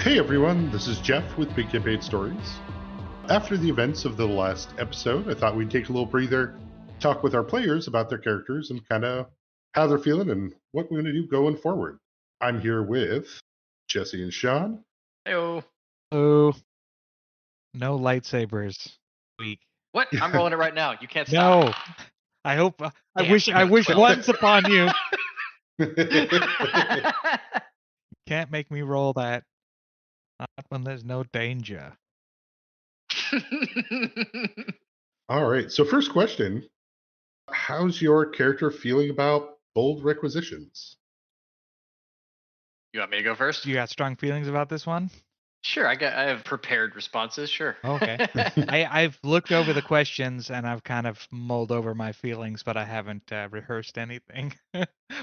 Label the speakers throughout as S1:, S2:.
S1: Hey everyone, this is Jeff with Big Campaign Stories. After the events of the last episode, I thought we'd take a little breather, talk with our players about their characters and kind of how they're feeling and what we're going to do going forward. I'm here with Jesse and Sean.
S2: Heyo.
S3: Oh, no lightsabers. Weak.
S2: What? I'm rolling it right now. You can't
S3: No.
S2: stop.
S3: I hope. I
S2: Damn,
S3: wish. I
S2: no,
S3: wish
S2: 12.
S3: once upon you. Can't make me roll that. Not when there's no danger.
S1: All right, so first question. How's your character feeling about bold requisitions?
S2: You want me to go first?
S3: You got strong feelings about this one?
S2: Sure, I have prepared responses. Sure.
S3: Okay. I've looked over the questions and I've kind of mulled over my feelings, but I haven't rehearsed anything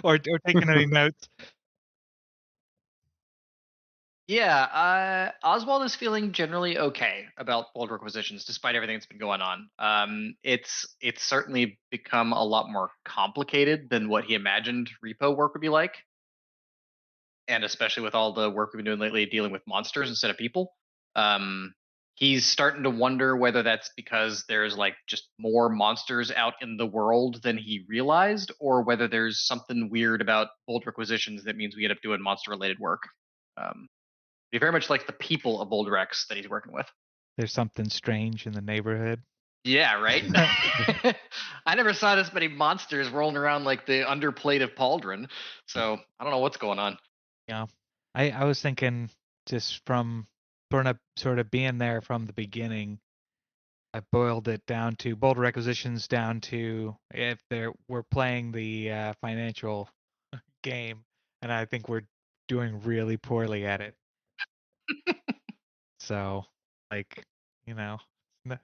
S3: or taken any notes.
S2: Yeah, Oswald is feeling generally okay about bold requisitions, despite everything that's been going on. It's certainly become a lot more complicated than what he imagined repo work would be like, and especially with all the work we've been doing lately, dealing with monsters instead of people. Um, he's starting to wonder whether that's because there's like just more monsters out in the world than he realized, or whether there's something weird about bold requisitions that means we end up doing monster related work. Um, he very much likes the people of Bold Rex that he's working with.
S3: There's something strange in the neighborhood.
S2: Yeah, right. I never saw this many monsters rolling around like the underplate of Pauldron, so I don't know what's going on.
S3: Yeah, I was thinking just from sort of being there from the beginning. I boiled it down to bold requisitions down to if we're playing the financial game, and I think we're doing really poorly at it. So, like, you know,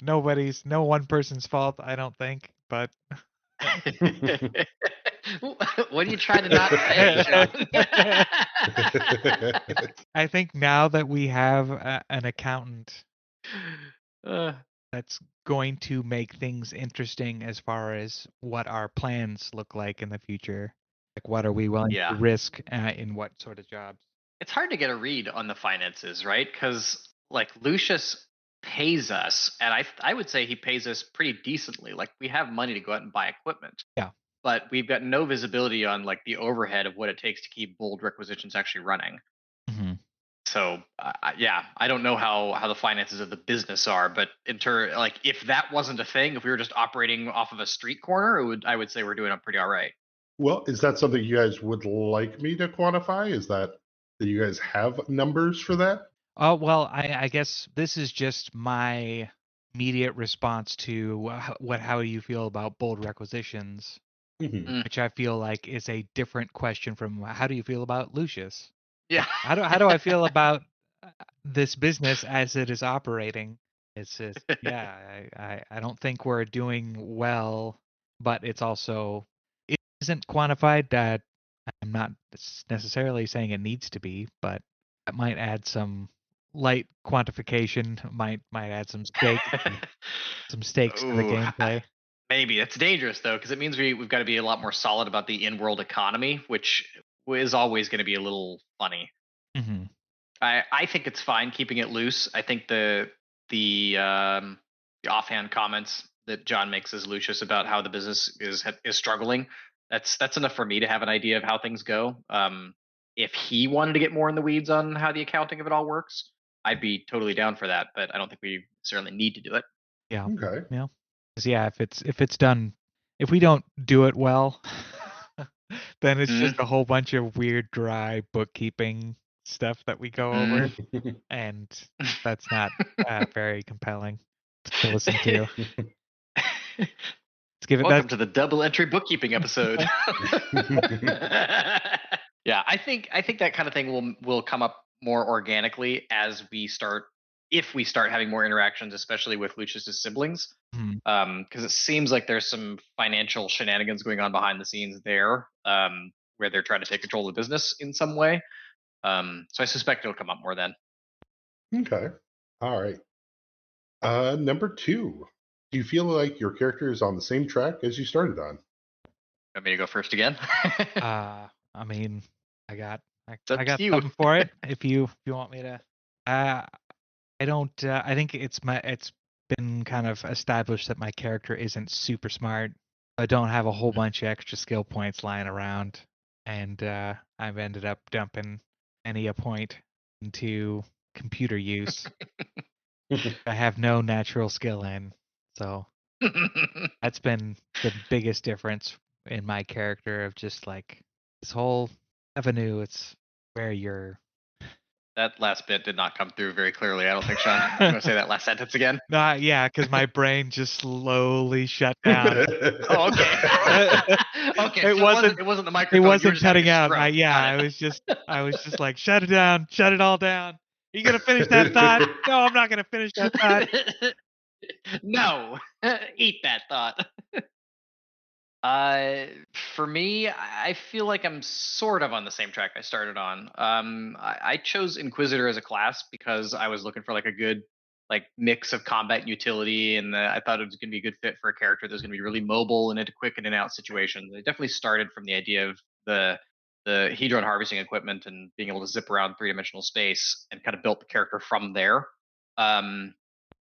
S3: no one person's fault, I don't think, but
S2: What are you trying to not say, Sean?
S3: I think now that we have an accountant that's going to make things interesting as far as what our plans look like in the future. Like, what are we willing
S2: Yeah.
S3: to risk in what sort of jobs?
S2: It's hard to get a read on the finances, right? Because like Lucius pays us, and I would say he pays us pretty decently. Like we have money to go out and buy equipment.
S3: Yeah.
S2: But we've got no visibility on like the overhead of what it takes to keep bold requisitions actually running.
S3: Mm-hmm.
S2: So yeah, I don't know how the finances of the business are, but like if that wasn't a thing, if we were just operating off of a street corner, I would say we're doing pretty all right.
S1: Well, is that something you guys would like me to quantify? Is that you guys have numbers for that?
S3: Oh, well, I guess this is just my immediate response to how do you feel about bold requisitions, which I feel like is a different question from how do you feel about Lucius?
S2: Yeah.
S3: How do I feel about this business as it is operating? It's just I don't think we're doing well, but it isn't quantified. That I'm not necessarily saying it needs to be, but that might add some light quantification. Might add some stakes to the gameplay.
S2: Maybe it's dangerous though, because it means we've got to be a lot more solid about the in-world economy, which is always going to be a little funny.
S3: Mm-hmm.
S2: I think it's fine keeping it loose. I think the offhand comments that John makes as Lucius about how the business is struggling, that's enough for me to have an idea of how things go. If he wanted to get more in the weeds on how the accounting of it all works, I'd be totally down for that. But I don't think we certainly need to do it.
S3: Yeah.
S1: Okay.
S3: Yeah. 'Cause, yeah, if it's done, if we don't do it well, then it's just a whole bunch of weird, dry bookkeeping stuff that we go over, and that's not very compelling to listen to. Let's give it
S2: Welcome to the double entry bookkeeping episode. Yeah, I think that kind of thing will come up more organically as if we start having more interactions, especially with Lucius's siblings. Because it seems like there's some financial shenanigans going on behind the scenes there, where they're trying to take control of the business in some way. So I suspect it'll come up more then.
S1: Okay. All right. Number 2. Do you feel like your character is on the same track as you started on?
S2: Want me to go first again?
S3: I mean, I got
S2: you.
S3: something for it. If you want me to. I don't. I think it's been kind of established that my character isn't super smart. I don't have a whole bunch of extra skill points lying around, and I've ended up dumping any a point into computer use. I have no natural skill in, so that's been the biggest difference in my character of just like this whole avenue. It's where you're.
S2: That last bit did not come through very clearly. I don't think, Sean. You want to say that last sentence again?
S3: Yeah, because my brain just slowly shut down.
S2: Oh, okay. Okay,
S3: It
S2: so
S3: wasn't.
S2: it wasn't the
S3: It
S2: microphone. You were
S3: wasn't
S2: just having
S3: cutting
S2: a
S3: out.
S2: stroke.
S3: I
S2: Got
S3: was just like, shut it down, shut it all down. Are you gonna finish that thought? No, I'm not gonna finish that thought.
S2: it. No, eat that thought. For me, I feel like I'm sort of on the same track I started on. I chose Inquisitor as a class because I was looking for like a good like mix of combat and utility, and I thought it was going to be a good fit for a character that's going to be really mobile and into quick in and out situations. I definitely started from the idea of the hedron harvesting equipment and being able to zip around 3-dimensional space, and kind of built the character from there. Um,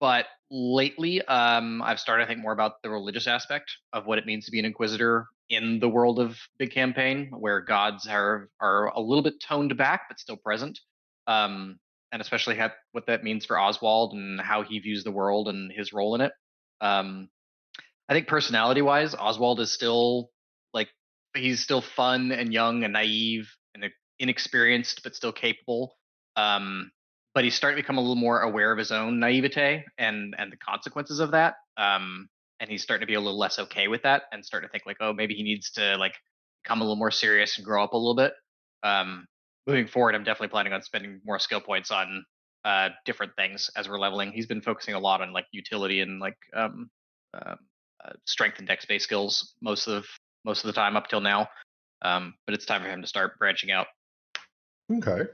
S2: but lately, I've started to think more about the religious aspect of what it means to be an inquisitor in the world of big campaign, where gods are a little bit toned back but still present, and especially what that means for Oswald and how he views the world and his role in it. Um, I think personality wise, Oswald is still like he's still fun and young and naive and inexperienced, but still capable. Um, but he's starting to become a little more aware of his own naivete and the consequences of that. And he's starting to be a little less okay with that, and starting to think like, oh, maybe he needs to like become a little more serious and grow up a little bit. Um, Moving forward, I'm definitely planning on spending more skill points on different things as we're leveling. He's been focusing a lot on like utility and like uh, strength and dex based skills most of the time up till now. But it's time for him to start branching out.
S1: Okay.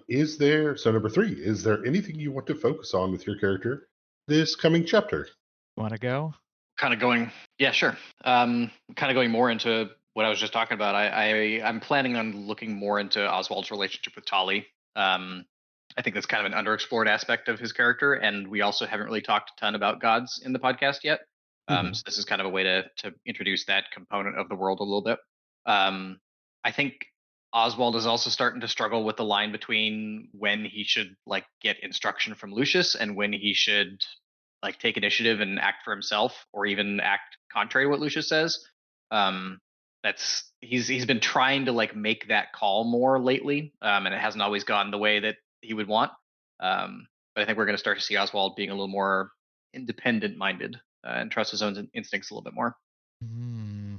S1: Is there, so number 3, is there anything you want to focus on with your character this coming chapter?
S3: Want to go?
S2: Kind of going, yeah, sure. Kind of going more into what I was just talking about. I'm planning on looking more into Oswald's relationship with Tali. I think that's kind of an underexplored aspect of his character, and we also haven't really talked a ton about gods in the podcast yet. So this is kind of a way to introduce that component of the world a little bit. I think Oswald is also starting to struggle with the line between when he should like get instruction from Lucius and when he should like take initiative and act for himself, or even act contrary to what Lucius says. Um, that's he's been trying to like make that call more lately, and it hasn't always gone the way that he would want. But I think we're going to start to see Oswald being a little more independent minded, and trust his own instincts a little bit more.
S3: Hmm.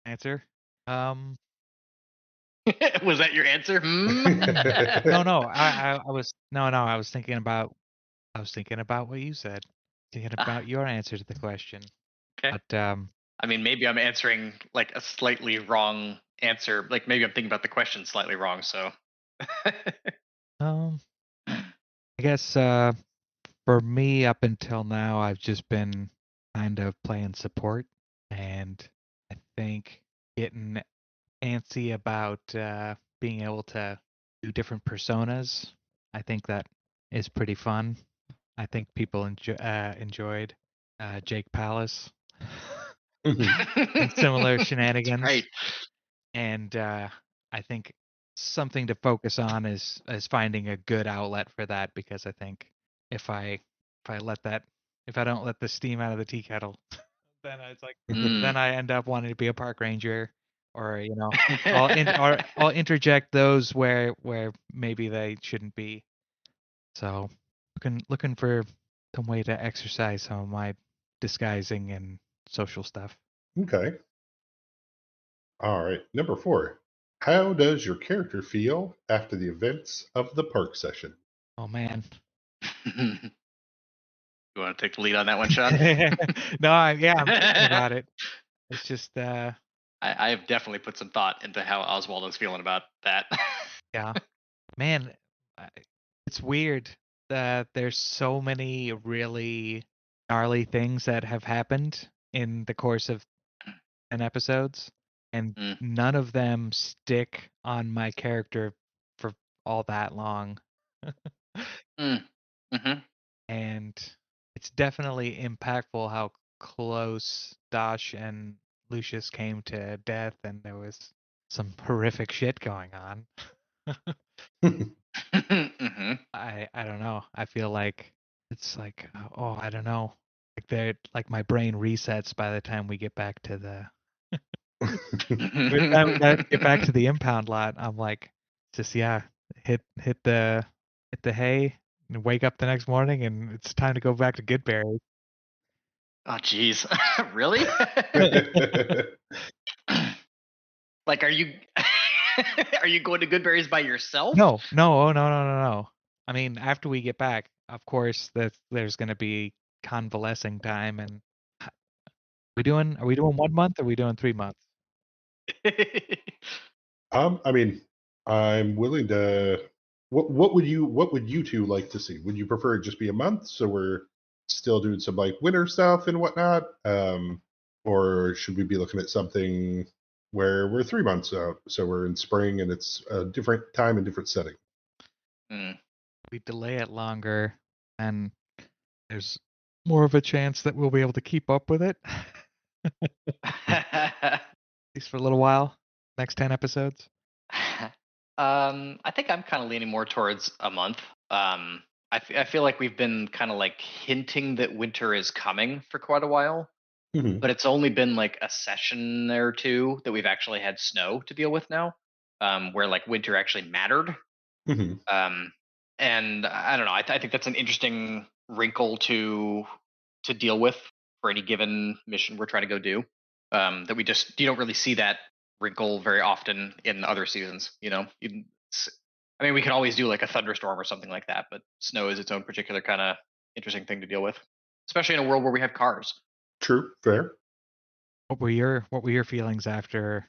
S3: Answer.
S2: Was that your answer?
S3: No. I was no. I was thinking about. I was thinking about what you said. Thinking about your answer to the question.
S2: Okay.
S3: But
S2: I mean, maybe I'm answering like a slightly wrong answer. Like maybe I'm thinking about the question slightly wrong. So.
S3: I guess for me, up until now, I've just been kind of playing support, and I think getting antsy about being able to do different personas. I think that is pretty fun. I think people enjoyed Jake Palace and similar shenanigans.
S2: Right.
S3: And I think something to focus on is finding a good outlet for that, because I think if I let that if I don't let the steam out of the tea kettle, then it's like then I end up wanting to be a park ranger, or I'll interject those where maybe they shouldn't be. So looking for some way to exercise some of my disguising and social stuff.
S1: Okay. All right. Number 4. How does your character feel after the events of the park session?
S3: Oh man.
S2: You want to take the lead on that one, Sean?
S3: No, I'm thinking about it. It's just
S2: I have definitely put some thought into how Oswald is feeling about that.
S3: yeah. Man, it's weird that there's so many really gnarly things that have happened in the course of 10 episodes. and
S2: Mm.
S3: none of them stick on my character for all that long.
S2: Mm. Mm-hmm.
S3: And it's definitely impactful how close Dosh and Lucius came to death, and there was some horrific shit going on.
S2: Mm-hmm.
S3: I don't know. I feel like it's like, oh, I don't know. Like like my brain resets by the time we get back to the by the time we get back to the impound lot. I'm like, just yeah, hit the hay and wake up the next morning, and it's time to go back to Goodberry.
S2: Oh, geez. Really? Like, are you are you going to Goodberries by yourself?
S3: No, oh, no. I mean, after we get back, of course, there's going to be convalescing time, and are we doing 1 month? Or are we doing 3 months?
S1: I mean, I'm willing to. What would you two like to see? Would you prefer it just be a month so we're still doing some like winter stuff and whatnot, or should we be looking at something where we're 3 months out, so we're in spring and it's a different time and different setting?
S2: Mm.
S3: We delay it longer, and there's more of a chance that we'll be able to keep up with it, at least for a little while. Next 10 episodes.
S2: I think I'm kind of leaning more towards a month. I feel like we've been kind of like hinting that winter is coming for quite a while,
S1: Hmm.
S2: but it's only been like a session or two that we've actually had snow to deal with now, where like winter actually mattered.
S1: Hmm.
S2: Um, and I don't know. I think that's an interesting wrinkle to deal with for any given mission we're trying to go do. That you don't really see that wrinkle very often in other seasons. I mean, we can always do like a thunderstorm or something like that, but snow is its own particular kind of interesting thing to deal with, especially in a world where we have cars.
S1: True, fair.
S3: What were your feelings after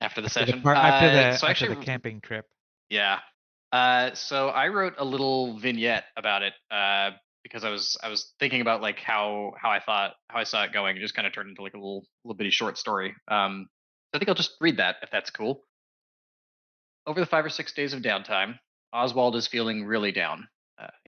S2: After the
S3: the
S2: session. So
S3: after the
S2: actually,
S3: camping trip?
S2: yeah. So I wrote a little vignette about it because I was thinking about like how I saw it going. It just kind of turned into like a little bitty short story. So I think I'll just read that if that's cool. Over the 5 or 6 days of downtime, Oswald is feeling really down.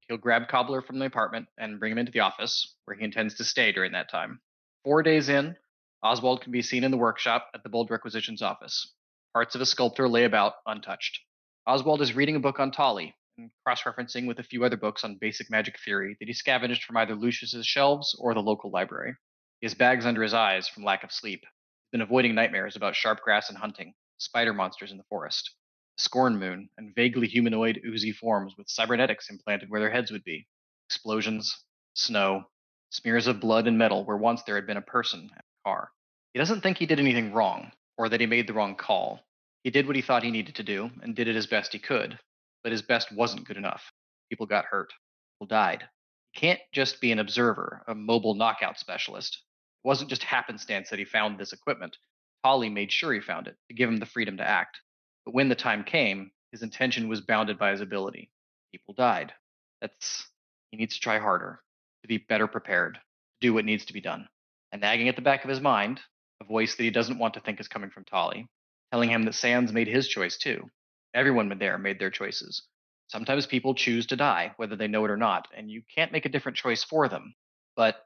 S2: He'll grab Cobbler from the apartment and bring him into the office, where he intends to stay during that time. 4 days in, Oswald can be seen in the workshop at the Bold Requisitions office. Parts of a sculptor lay about untouched. Oswald is reading a book on Tolly and cross-referencing with a few other books on basic magic theory that he scavenged from either Lucius's shelves or the local library. He has bags under his eyes from lack of sleep. He's been avoiding nightmares about sharp grass and hunting, spider monsters in the forest, Scorn Moon, and vaguely humanoid oozy forms with cybernetics implanted where their heads would be. Explosions, snow, smears of blood and metal where once there had been a person and a car. He doesn't think he did anything wrong, or that he made the wrong call. He did what he thought he needed to do, and did it as best he could, but his best wasn't good enough. People got hurt. People died. He can't just be an observer, a mobile knockout specialist. It wasn't just happenstance that he found this equipment. Holly made sure he found it to give him the freedom to act. But when the time came, his intention was bounded by his ability. People died. He needs to try harder, to be better prepared, to do what needs to be done. And nagging at the back of his mind, a voice that he doesn't want to think is coming from Tolly, telling him that Sans made his choice too. Everyone there made their choices. Sometimes people choose to die, whether they know it or not, and you can't make a different choice for them. But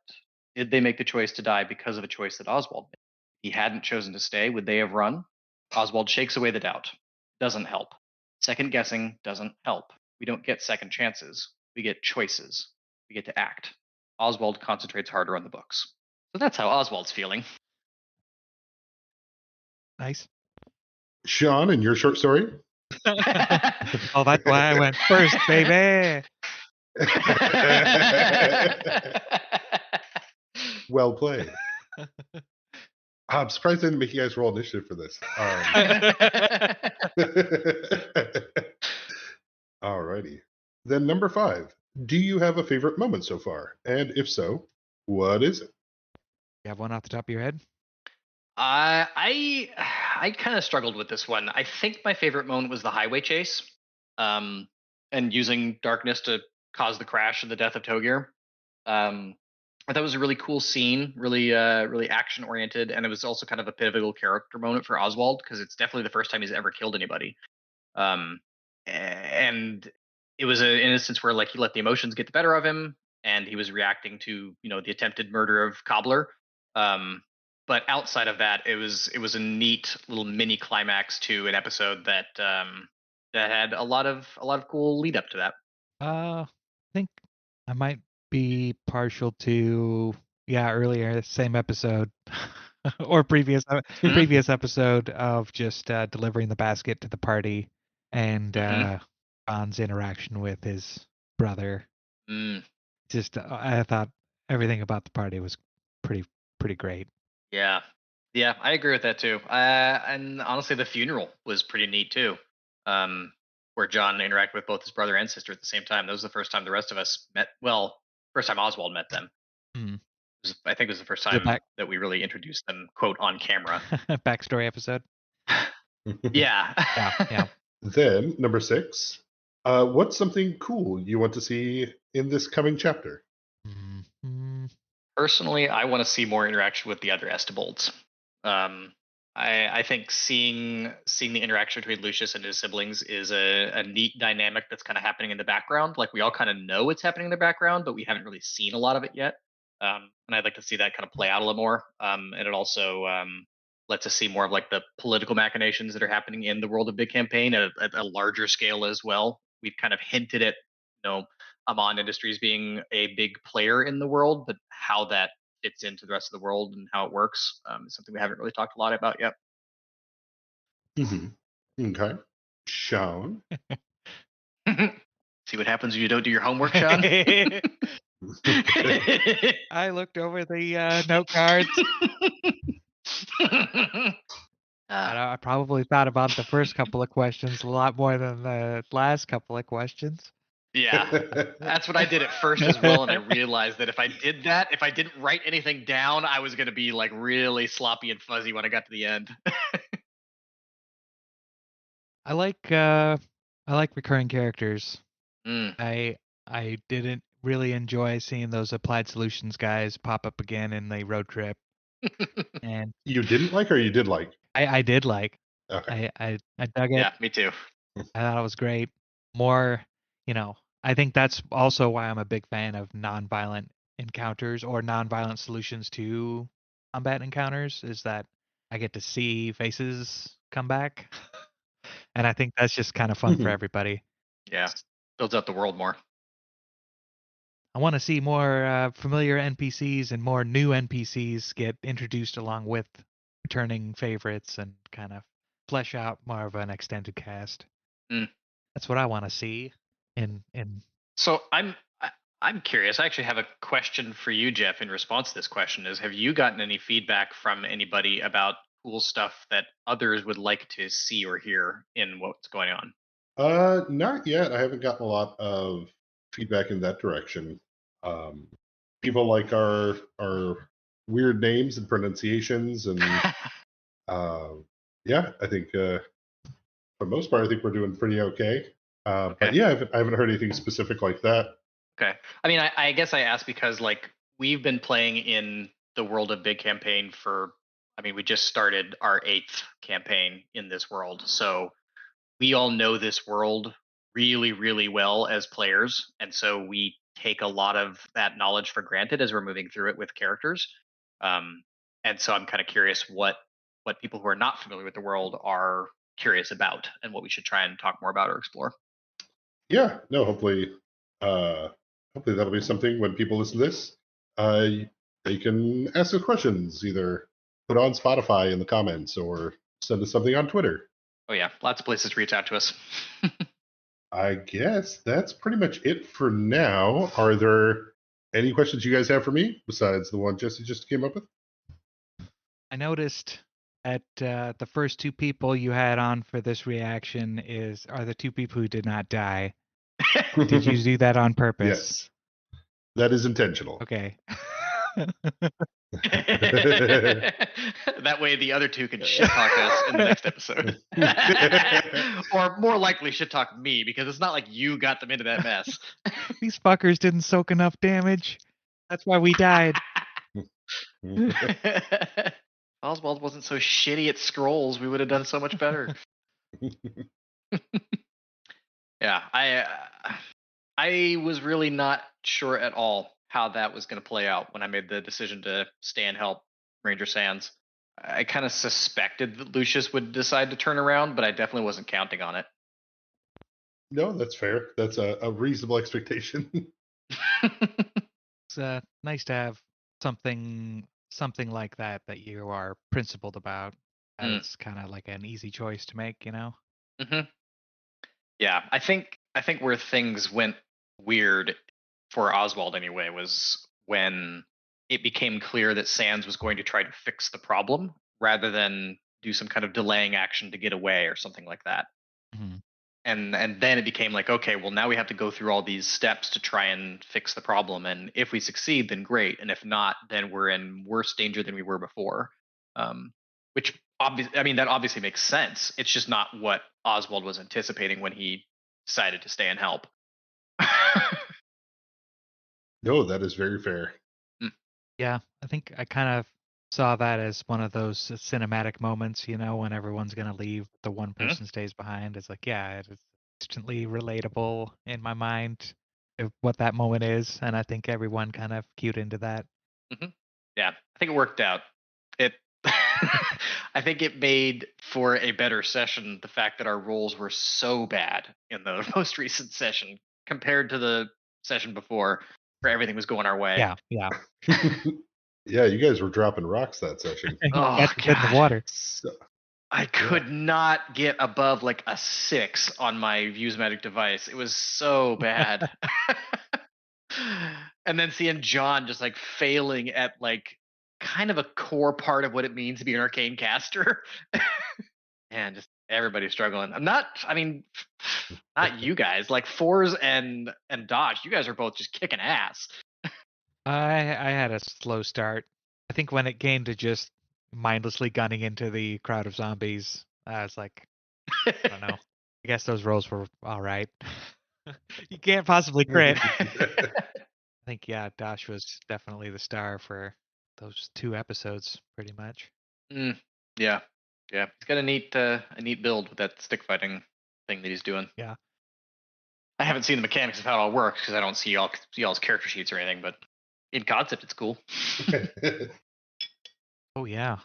S2: did they make the choice to die because of a choice that Oswald made? If he hadn't chosen to stay, would they have run? Oswald shakes away the doubt. Doesn't help. Second guessing doesn't help. We don't get second chances. We get choices. We get to act. Oswald concentrates harder on the books. So that's how Oswald's feeling.
S3: Nice.
S1: Sean, in your short story?
S3: Oh, that's why I went first, baby.
S1: Well played. I'm surprised I didn't make you guys roll initiative for this. Alrighty. Then number 5. Do you have a favorite moment so far? And if so, what is it?
S3: You have one off the top of your head?
S2: I kind of struggled with this one. I think my favorite moment was the highway chase, and using darkness to cause the crash and the death of Togir. Um, I thought it was a really cool scene, really action oriented, and it was also kind of a pivotal character moment for Oswald because it's definitely the first time he's ever killed anybody. Um, and it was an instance where like he let the emotions get the better of him, and he was reacting to the attempted murder of Cobbler. Um, but outside of that, it was a neat little mini climax to an episode that had a lot of cool lead up to that.
S3: I think I might be partial to earlier same episode or
S2: Mhm.
S3: previous episode of just delivering the basket to the party and
S2: Mhm.
S3: Bond's interaction with his brother.
S2: Mm,
S3: Just I thought everything about the party was pretty pretty great.
S2: yeah, yeah, I agree with that too. And honestly, the funeral was pretty neat too, where John interacted with both his brother and sister at the same time. That was the first time the rest of us met. Well, first time Oswald met them.
S3: Mm.
S2: I think it was the first
S3: The
S2: time that we really introduced them, quote, on camera.
S3: backstory episode.
S2: Yeah.
S3: Yeah, yeah.
S1: Then, number 6, what's something cool you want to see in this coming chapter?
S3: Mm.
S2: Personally, I want to see more interaction with the other Estabolds. Um, I think seeing the interaction between Lucius and his siblings is a neat dynamic that's kind of happening in the background. Like we all kind of know it's happening in the background, but we haven't really seen a lot of it yet. And I'd like to see that kind of play out a little more. And it also lets us see more of like the political machinations that are happening in the world of Big Campaign at a larger scale as well. We've kind of hinted at Amon Industries being a big player in the world, but how that fits into the rest of the world and how it works is something we haven't really talked a lot about yet.
S1: Mhm. Okay. Sean.
S2: See what happens when you don't do your homework, Sean?
S3: I looked over the note cards.
S2: uh,
S3: And I probably thought about the first couple of questions a lot more than the last couple of questions.
S2: yeah, that's what I did at first as well, and I realized that if I did that, if I didn't write anything down, I was going to be like really sloppy and fuzzy when I got to the end.
S3: I like recurring characters.
S2: Mm.
S3: I didn't really enjoy seeing those applied solutions guys pop up again in the road trip, and
S1: You didn't like or you did like?
S3: I did like.
S1: Okay.
S3: I dug it.
S2: Yeah, me too.
S3: I thought it was great. More, you know, I think that's also why I'm a big fan of nonviolent encounters or nonviolent solutions to combat encounters, is that I get to see faces come back. And I think that's just kind of fun for
S1: Mhm.
S3: everybody.
S2: Yeah, builds out the world more.
S3: I want to see more familiar NPCs and more new NPCs get introduced along with returning favorites and kind of flesh out more of an extended cast.
S2: Mm.
S3: That's what I want to see in
S2: So I'm curious. I actually have a question for you, Jeff, in response to this question is have you gotten any feedback from anybody about cool stuff that others would like to see or hear in what's going on?
S1: Not yet. I haven't gotten a lot of feedback in that direction. Um, People like our weird names and pronunciations, and uh, yeah, I think for the most part, I think we're doing pretty okay. But
S2: Okay.
S1: yeah, I haven't heard anything specific like that.
S2: Okay. I mean, I guess I asked because like we've been playing in the world of Big Campaign for I mean, we just started our 8th campaign in this world. So we all know this world really, really well as players, and so we take a lot of that knowledge for granted as we're moving through it with characters. Um, and so I'm kind of curious what people who are not familiar with the world are curious about, and what we should try and talk more about or explore.
S1: Yeah, no, uh, hopefully that'll be something when people listen to this, uh, they can ask us questions, either put on Spotify in the comments or send us something on Twitter.
S2: Oh yeah, lots of places to reach out to us.
S1: I guess that's pretty much it for now. Are there any questions you guys have for me besides the one Jesse just came up with?
S3: I noticed that the first two people you had on for this reaction are the two people who did not die. Did you do that on purpose?
S1: Yes, that is intentional.
S3: Okay.
S2: That way the other two can shit talk us in the next episode. Or more likely shit talk me because it's not like you got them into that mess.
S3: These fuckers didn't soak enough damage. That's why we died.
S2: Oswald wasn't so shitty at scrolls. We would have done so much better. Yeah, I was really not sure at all how that was going to play out when I made the decision to stay and help Ranger Sands. I kind of suspected that Lucius would decide to turn around, but I definitely wasn't counting on it.
S1: No, that's fair. That's a reasonable expectation.
S3: It's nice to have something like that you are principled about.
S2: Mm.
S3: It's kind of like an easy choice to make, you know.
S2: Mm-hmm. Yeah, I think where things went weird for Oswald anyway was when it became clear that Sands was going to try to fix the problem rather than do some kind of delaying action to get away or something like that.
S3: Mm-hmm.
S2: And then it became like, okay, well, now we have to go through all these steps to try and fix the problem, and if we succeed, then great, and if not, then we're in worse danger than we were before. Which that obviously makes sense. It's just not what Oswald was anticipating when he decided to stay and help.
S1: No, that is very fair.
S3: Yeah, I think I kind of saw that as one of those cinematic moments, you know, when everyone's gonna leave, the one person stays behind. It's like, yeah, it's instantly relatable in my mind of what that moment is, and I think everyone kind of cued into that.
S2: Mm-hmm. Yeah, I think it worked out. It, I think it made for a better session the fact that our rolls were so bad in the most recent session compared to the session before, where everything was going our way.
S3: Yeah.
S1: Yeah, you guys were dropping rocks that session.
S2: Oh,
S3: Got to get in the
S2: God.
S3: water.
S1: So,
S2: I could not get above like a 6 on my Views Magic device. It was so bad. And then seeing John just like failing at like kind of a core part of what it means to be an arcane caster. And just everybody struggling. Not you guys. Like Fores and Dodge, you guys are both just kicking ass.
S3: I had a slow start. I think when it came to just mindlessly gunning into the crowd of zombies, I was like, I don't know. I guess those rolls were all right. You can't possibly crit. I think, yeah, Dash was definitely the star for those 2 episodes, pretty much.
S2: Yeah. He's got a neat build with that stick fighting thing that he's doing.
S3: Yeah.
S2: I haven't seen the mechanics of how it all works because I don't see y'all's character sheets or anything, but in concept, it's cool.
S3: Oh yeah.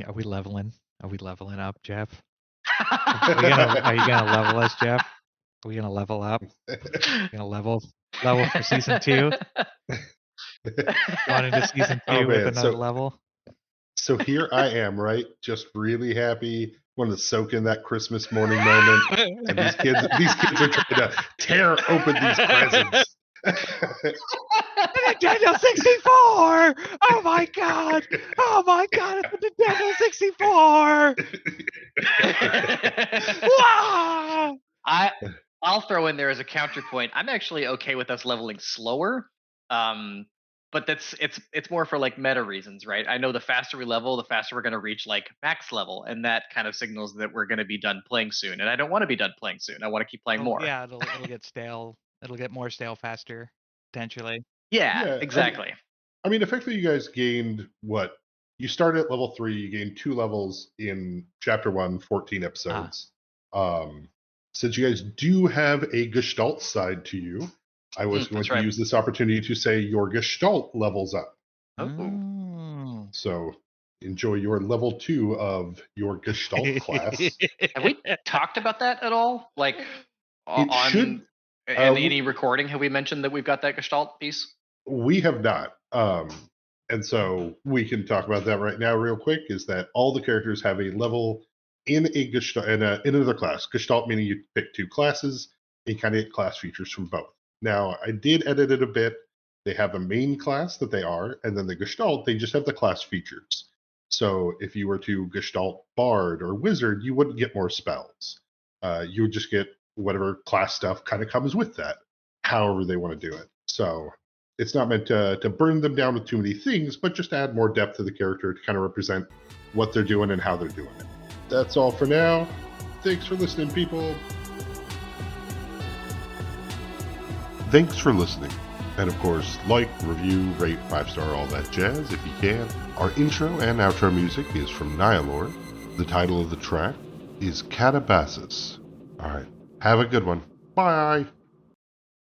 S3: Are we leveling? Are we leveling up, Jeff? Are you gonna level us, Jeff? Are we gonna level up? Are we gonna level for season 2? Going into season 2 with another level.
S1: So here I am, right? Just really happy, wanting to soak in that Christmas morning moment, and these kids are trying to tear open these presents.
S3: Nintendo 64! Oh my god! It's the Nintendo 64! Wow!
S2: I'll throw in there as a counterpoint. I'm actually okay with us leveling slower. But it's more for like meta reasons, right? I know the faster we level, the faster we're going to reach like max level, and that kind of signals that we're going to be done playing soon. And I don't want to be done playing soon. I want to keep playing more.
S3: Yeah, it'll get stale. It'll get more stale faster, potentially.
S2: Yeah, exactly.
S1: I mean, effectively, you guys gained what? You started at level 3. You gained 2 levels in Chapter 1, 14 episodes. Since you guys do have a Gestalt side to you, I was going to use this opportunity to say your Gestalt levels up.
S3: Oh.
S1: So enjoy your level 2 of your Gestalt class.
S2: Have we talked about that at all? Like in any recording, have we mentioned that we've got that Gestalt piece?
S1: We have not. And so we can talk about that right now real quick, is that all the characters have a level in a Gestalt, in another class. Gestalt meaning you pick 2 classes, and you kind of get class features from both. Now, I did edit it a bit. They have a main class that they are, and then the Gestalt, they just have the class features. So if you were to Gestalt Bard or Wizard, you wouldn't get more spells. You would just get whatever class stuff kind of comes with that, however they want to do it. So it's not meant to burn them down with too many things, but just add more depth to the character to kind of represent what they're doing and how they're doing it. That's all for now. Thanks for listening, people. Thanks for listening. And of course, like, review, rate, 5-star, all that jazz if you can. Our intro and outro music is from Nihilor. The title of the track is Catabasis. All right, have a good one. Bye.